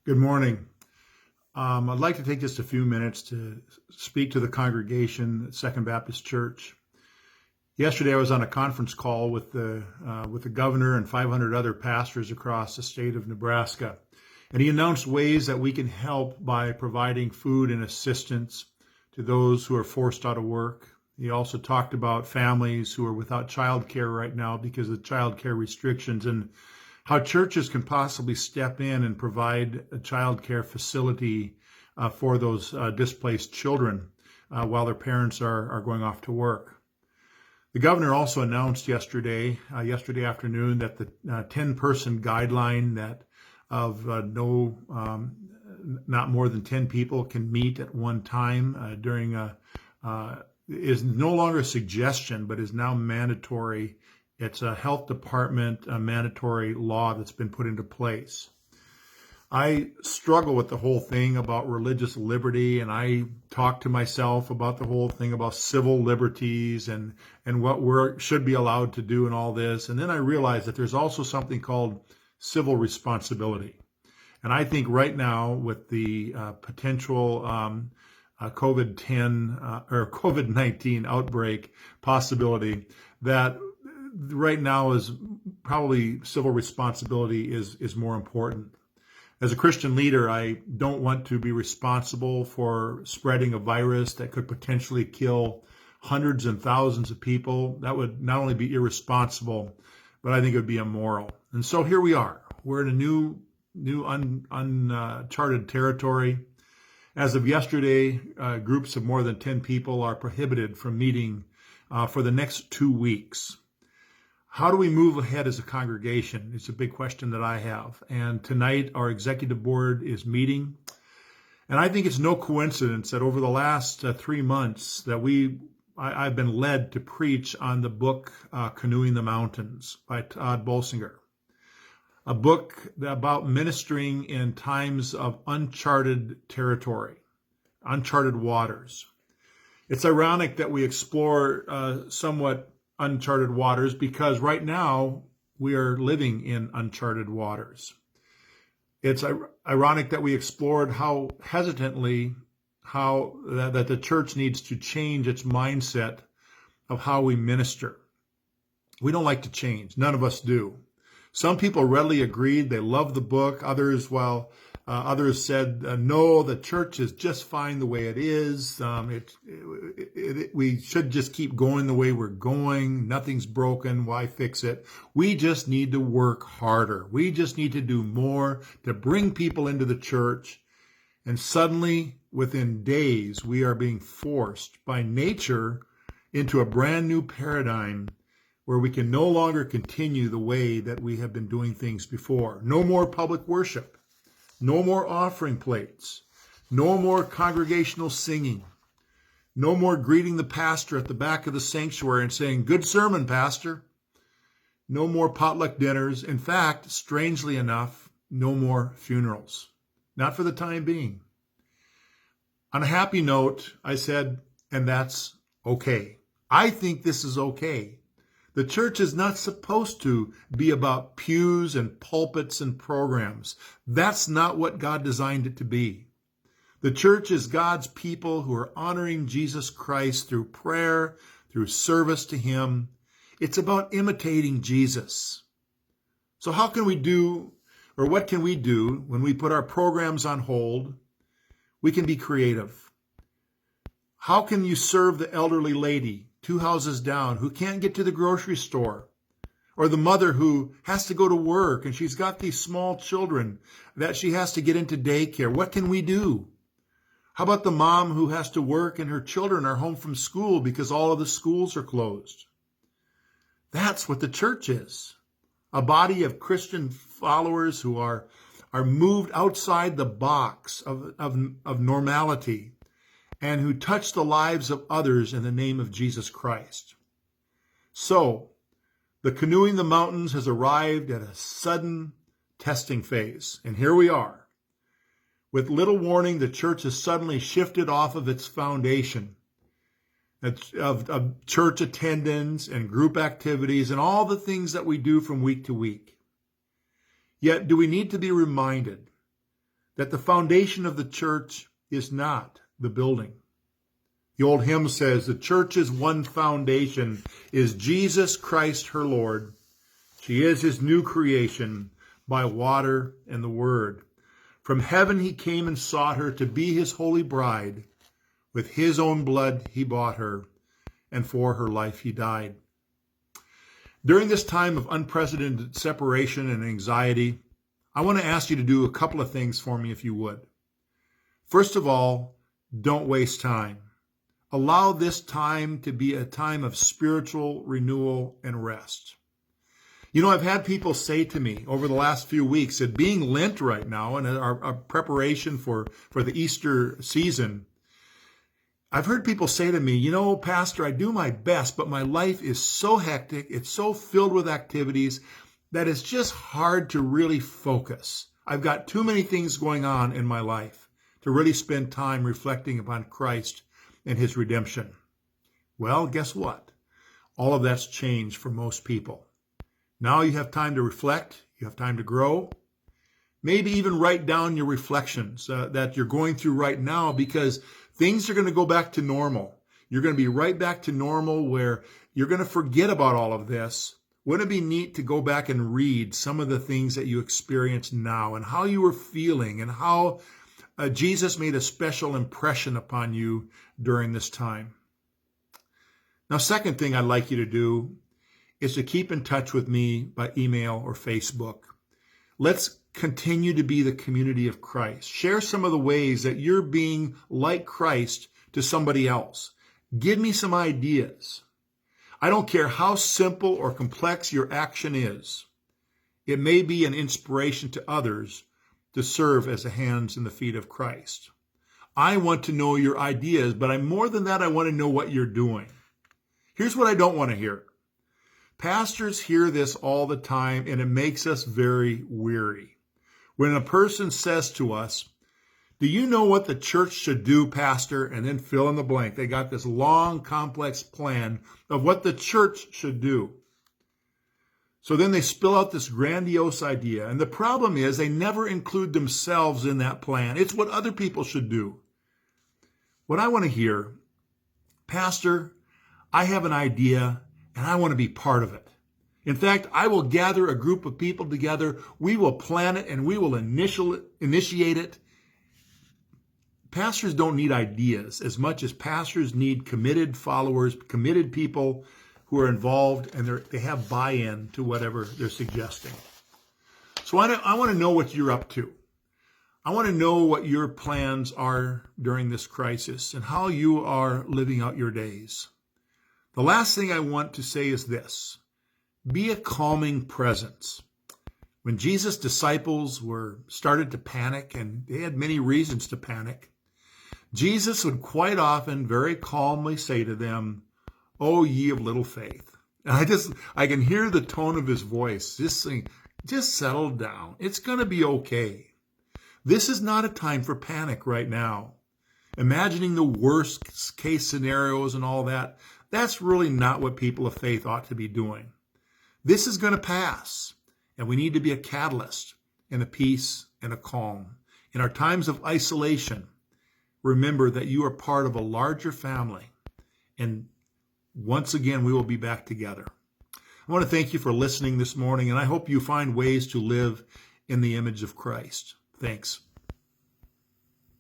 Good morning. I'd like to take just a few minutes to speak to the congregation at Second Baptist Church. Yesterday, I was on a conference call with the governor and 500 other pastors across the state of Nebraska, and he announced ways that we can help by providing food and assistance to those who are forced out of work. He also talked about families who are without child care right now because of child care restrictions, and how churches can possibly step in and provide a child care facility for those displaced children while their parents are going off to work. The governor also announced yesterday afternoon, that the 10-person guideline that of not more than 10 people can meet at one time during is no longer a suggestion, but is now mandatory. It's a health department mandatory law that's been put into place. I struggle with the whole thing about religious liberty, and I talk to myself about the whole thing about civil liberties and what we should be allowed to do and all this. And then I realize that there's also something called civil responsibility. And I think right now, with the potential COVID-19 outbreak possibility, that right now is probably civil responsibility is more important. As a Christian leader, I don't want to be responsible for spreading a virus that could potentially kill hundreds and thousands of people. That would not only be irresponsible, but I think it would be immoral. And so here we are. We're in a new uncharted territory. As of yesterday, groups of more than 10 people are prohibited from meeting for the next 2 weeks. How do we move ahead as a congregation? It's a big question that I have. And tonight, our executive board is meeting. And I think it's no coincidence that over the last 3 months that I've been led to preach on the book Canoeing the Mountains by Todd Bolsinger, a book about ministering in times of uncharted territory, uncharted waters. It's ironic that we explore somewhat uncharted waters, because right now we are living in uncharted waters. It's ironic that we explored how hesitantly that the church needs to change its mindset of how we minister. We don't like to change. None of us do. Some people readily agreed. They loved the book. Others said, no, the church is just fine the way it is. We should just keep going the way we're going. Nothing's broken. Why fix it? We just need to work harder. We just need to do more to bring people into the church. And suddenly, within days, we are being forced by nature into a brand new paradigm where we can no longer continue the way that we have been doing things before. No more public worship. No more offering plates. No more congregational singing. No more greeting the pastor at the back of the sanctuary and saying, "Good sermon, Pastor." No more potluck dinners. In fact, strangely enough, no more funerals. Not for the time being. On a happy note, I said, and that's okay. I think this is okay. The church is not supposed to be about pews and pulpits and programs. That's not what God designed it to be. The church is God's people who are honoring Jesus Christ through prayer, through service to Him. It's about imitating Jesus. So what can we do when we put our programs on hold? We can be creative. How can you serve the elderly lady 2 houses down who can't get to the grocery store? Or the mother who has to go to work and she's got these small children that she has to get into daycare. What can we do? How about the mom who has to work and her children are home from school because all of the schools are closed? That's what the church is. A body of Christian followers who are moved outside the box of normality, and who touch the lives of others in the name of Jesus Christ. So, the Canoeing the Mountains has arrived at a sudden testing phase, and here we are. With little warning, the church has suddenly shifted off of its foundation of church attendance and group activities and all the things that we do from week to week. Yet, do we need to be reminded that the foundation of the church is not the building. The old hymn says, the church's one foundation is Jesus Christ her Lord. She is his new creation by water and the word. From heaven he came and sought her to be his holy bride. With his own blood he bought her, and for her life he died. During this time of unprecedented separation and anxiety, I want to ask you to do a couple of things for me if you would. First of all, don't waste time. Allow this time to be a time of spiritual renewal and rest. You know, I've had people say to me over the last few weeks that being Lent right now and our preparation for the Easter season, I've heard people say to me, you know, Pastor, I do my best, but my life is so hectic, it's so filled with activities that it's just hard to really focus. I've got too many things going on in my life to really spend time reflecting upon Christ and his redemption. Well, guess what? All of that's changed for most people. Now you have time to reflect, you have time to grow, maybe even write down your reflections that you're going through right now, because things are going to go back to normal. You're going to be right back to normal where you're going to forget about all of this. Wouldn't it be neat to go back and read some of the things that you experience now and how you were feeling and how Jesus made a special impression upon you during this time? Now, second thing I'd like you to do is to keep in touch with me by email or Facebook. Let's continue to be the community of Christ. Share some of the ways that you're being like Christ to somebody else. Give me some ideas. I don't care how simple or complex your action is. It may be an inspiration to others to serve as the hands and the feet of Christ. I want to know your ideas, but more than that, I want to know what you're doing. Here's what I don't want to hear. Pastors hear this all the time, and it makes us very weary. When a person says to us, do you know what the church should do, Pastor? And then fill in the blank. They got this long, complex plan of what the church should do. So then they spill out this grandiose idea. And the problem is they never include themselves in that plan. It's what other people should do. What I want to hear, Pastor, I have an idea and I want to be part of it. In fact, I will gather a group of people together. We will plan it and we will initiate it. Pastors don't need ideas as much as pastors need committed followers, committed people who are involved and they have buy-in to whatever they're suggesting. So I want to know what you're up to. I want to know what your plans are during this crisis and how you are living out your days. The last thing I want to say is this: be a calming presence. When Jesus' disciples started to panic, and they had many reasons to panic, Jesus would quite often very calmly say to them, "Oh, ye of little faith." And I can hear the tone of his voice, just saying, just settle down. It's going to be okay. This is not a time for panic right now. Imagining the worst case scenarios and all that, that's really not what people of faith ought to be doing. This is going to pass, and we need to be a catalyst and a peace and a calm. In our times of isolation, remember that you are part of a larger family, and once again, we will be back together. I want to thank you for listening this morning, and I hope you find ways to live in the image of Christ. Thanks.